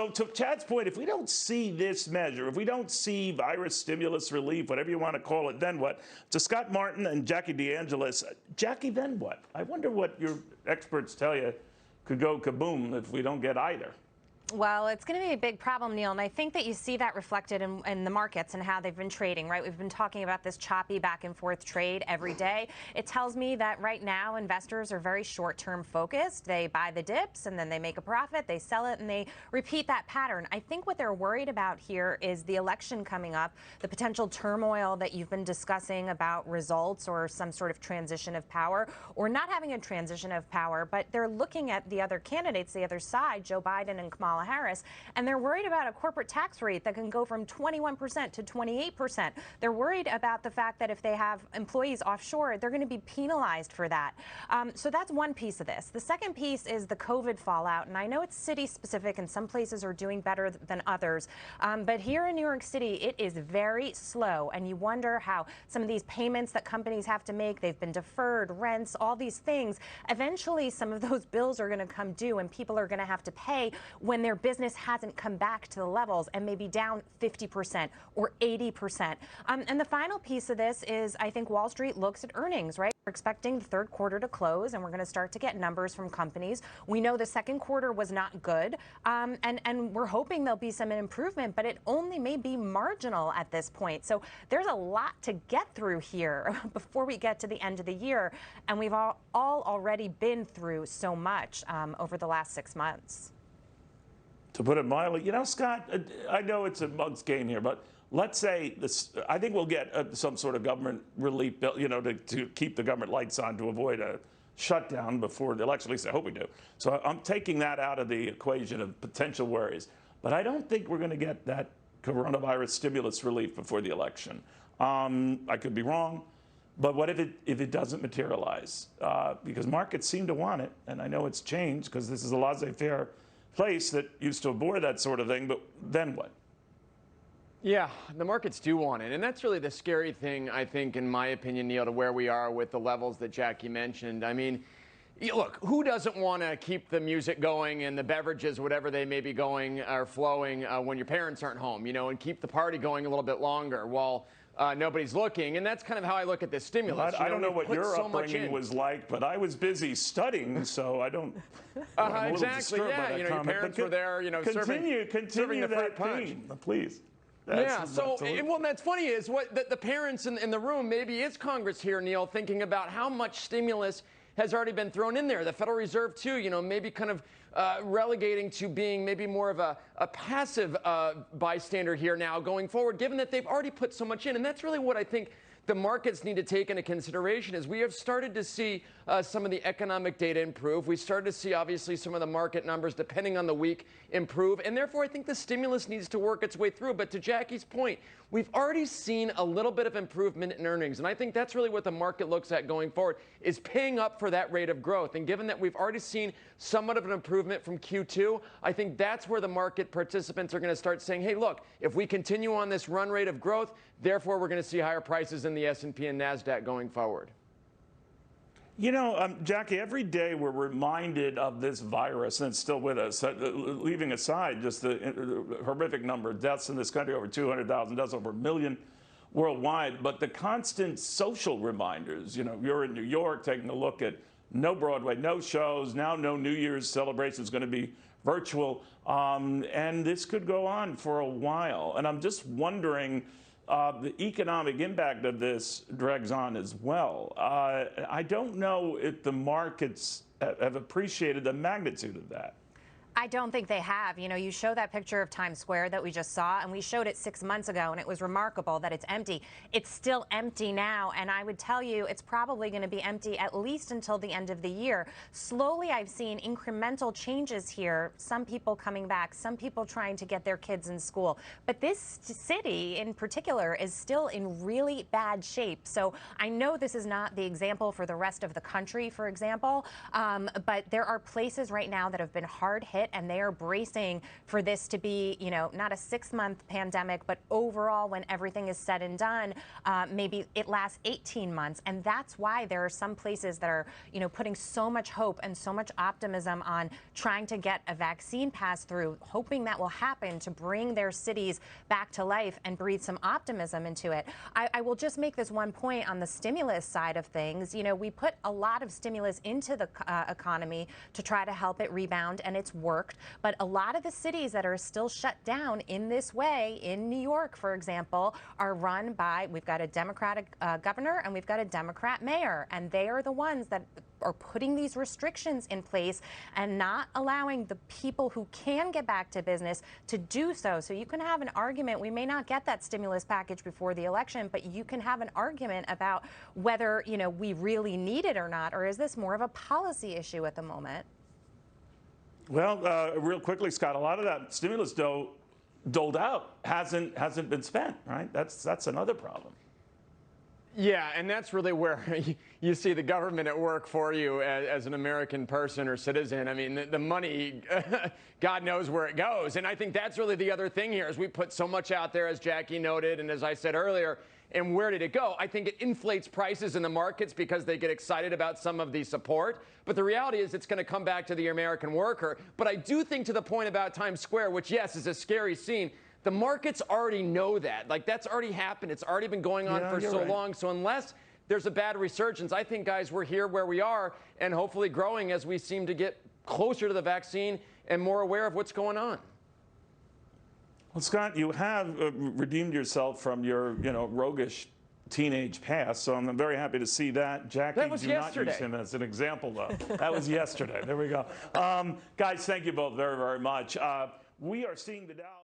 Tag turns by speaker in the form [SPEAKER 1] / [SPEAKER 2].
[SPEAKER 1] to Chad's point, if we don't see this measure, if we don't see virus stimulus relief, whatever you want to call it, then what? To Scott Martin and Jackie DeAngelis, Jackie, then what? I wonder what your experts tell you could go kaboom if we don't get either.
[SPEAKER 2] Well, it's going to be a big problem, Neil, and I think that you see that reflected in the markets and how they've been trading, right? We've been talking about this choppy back and forth trade every day. It tells me that right now investors are very short-term focused. They buy the dips and then they make a profit, they sell it, and they repeat that pattern. I think what they're worried about here is the election coming up, the potential turmoil that you've been discussing about results or some sort of transition of power, or not having a transition of power, but they're looking at the other candidates, the other side, Joe Biden and Kamala Harris, and they're worried about a corporate tax rate that can go from 21% to 28%. They're worried about the fact that if they have employees offshore, they're going to be penalized for that. So that's one piece of this. The second piece is the COVID fallout, and I know it's city specific and some places are doing better than others, but here in New York City, it is very slow, and you wonder how some of these payments that companies have to make, they've been deferred, rents, all these things, eventually some of those bills are going to come due and people are going to have to pay when their business hasn't come back to the levels and maybe down 50% or 80%. And the final piece of this is I think Wall Street looks at earnings, right? We're expecting the third quarter to close and we're going to start to get numbers from companies. We know the second quarter was not good, and we're hoping there'll be some improvement, but it only may be marginal at this point. So there's a lot to get through here before we get to the end of the year, and we've all already been through so much over the last 6 months.
[SPEAKER 1] To put it mildly, you know, Scott, I know it's a mug's game here, but let's say this, I think we'll get some sort of government relief bill, you know, to keep the government lights on to avoid a shutdown before the election. At least I hope we do. So I'm taking that out of the equation of potential worries. But I don't think we're going to get that coronavirus stimulus relief before the election. I could be wrong. But what if it doesn't materialize? Because markets seem to want it, and I know it's changed because this is a laissez-faire place that used to avoid that sort of thing, but then what?
[SPEAKER 3] Yeah, the markets do want it, and that's really the scary thing, I think, in my opinion, Neil, to where we are with the levels that Jackie mentioned. I mean, look, who doesn't want to keep the music going and the beverages, whatever they may be going or flowing when your parents aren't home, you know, and keep the party going a little bit longer while nobody's looking? And that's kind of how I look at this stimulus.
[SPEAKER 1] I don't know what your upbringing was like, but I was busy studying, so I don't.
[SPEAKER 3] Exactly. Yeah, you know, your parents were there, you know, serving the fruit punch.
[SPEAKER 1] Please.
[SPEAKER 3] Yeah, so, well, that's funny is what the parents in the room, maybe it's Congress here, Neil, thinking about how much stimulus has already been thrown in there. The Federal Reserve, too, you know, maybe kind of relegating to being maybe more of a passive bystander here now going forward, given that they've already put so much in. And that's really what I think the markets need to take into consideration is we have started to see some of the economic data improve. We started to see, obviously, some of the market numbers, depending on the week, improve. And therefore, I think the stimulus needs to work its way through. But to Jackie's point, we've already seen a little bit of improvement in earnings. And I think that's really what the market looks at going forward, is paying up for that rate of growth. And given that we've already seen somewhat of an improvement from Q2, I think that's where the market participants are going to start saying, hey, look, if we continue on this run rate of growth, therefore we're going to see higher prices in the S&P and NASDAQ going forward.
[SPEAKER 1] You know, Jackie, every day we're reminded of this virus, and it's still with us, leaving aside just the horrific number of deaths in this country, over 200,000 deaths, over 1 million worldwide, but the constant social reminders. You know, you're in New York taking a look at no Broadway, no shows, now no New Year's celebration is going to be virtual, and this could go on for a while. And I'm just wondering, the economic impact of this drags on as well. I don't know if the markets have appreciated the magnitude of that.
[SPEAKER 2] I don't think they have. You know, you show that picture of Times Square that we just saw, and we showed it 6 months ago, and it was remarkable that it's empty. It's still empty now, and I would tell you it's probably going to be empty at least until the end of the year. Slowly, I've seen incremental changes here, some people coming back, some people trying to get their kids in school. But this city in particular is still in really bad shape. So I know this is not the example for the rest of the country, for example, but there are places right now that have been hard hit. it, and they are bracing for this to be, you know, not a 6-month pandemic, but overall, when everything is said and done, maybe it lasts 18 months. And that's why there are some places that are, you know, putting so much hope and so much optimism on trying to get a vaccine passed through, hoping that will happen to bring their cities back to life and breathe some optimism into it. I will just make this one point on the stimulus side of things. You know, we put a lot of stimulus into the economy to try to help it rebound, and it's worked. But a lot of the cities that are still shut down in this way, in New York, for example, are run by, we've got a Democratic governor and we've got a Democrat mayor, and they are the ones that are putting these restrictions in place and not allowing the people who can get back to business to do so. So you can have an argument. We may not get that stimulus package before the election, but you can have an argument about whether, you know, we really need it or not, or is this more of a policy issue at the moment?
[SPEAKER 1] Well, real quickly, Scott, a lot of that stimulus doled out hasn't been spent, right? That's another problem.
[SPEAKER 3] Yeah, and that's really where you see the government at work for you as an American person or citizen. I mean, the money, God knows where it goes. And I think that's really the other thing here is we put so much out there, as Jackie noted, and as I said earlier, and where did it go? I think it inflates prices in the markets because they get excited about some of the support. But the reality is it's going to come back to the American worker. But I do think to the point about Times Square, which, yes, is a scary scene, the markets already know that. Like, that's already happened. It's already been going on for so long. So unless there's a bad resurgence, I think, guys, we're here where we are and hopefully growing as we seem to get closer to the vaccine and more aware of what's going on.
[SPEAKER 1] Well, Scott, you have redeemed yourself from your, you know, roguish teenage past, so I'm very happy to see that. Jackie,
[SPEAKER 3] that was
[SPEAKER 1] do
[SPEAKER 3] yesterday.
[SPEAKER 1] not use him as an example, though. That was yesterday. There we go. Guys, thank you both very, very much. We are seeing the Dow.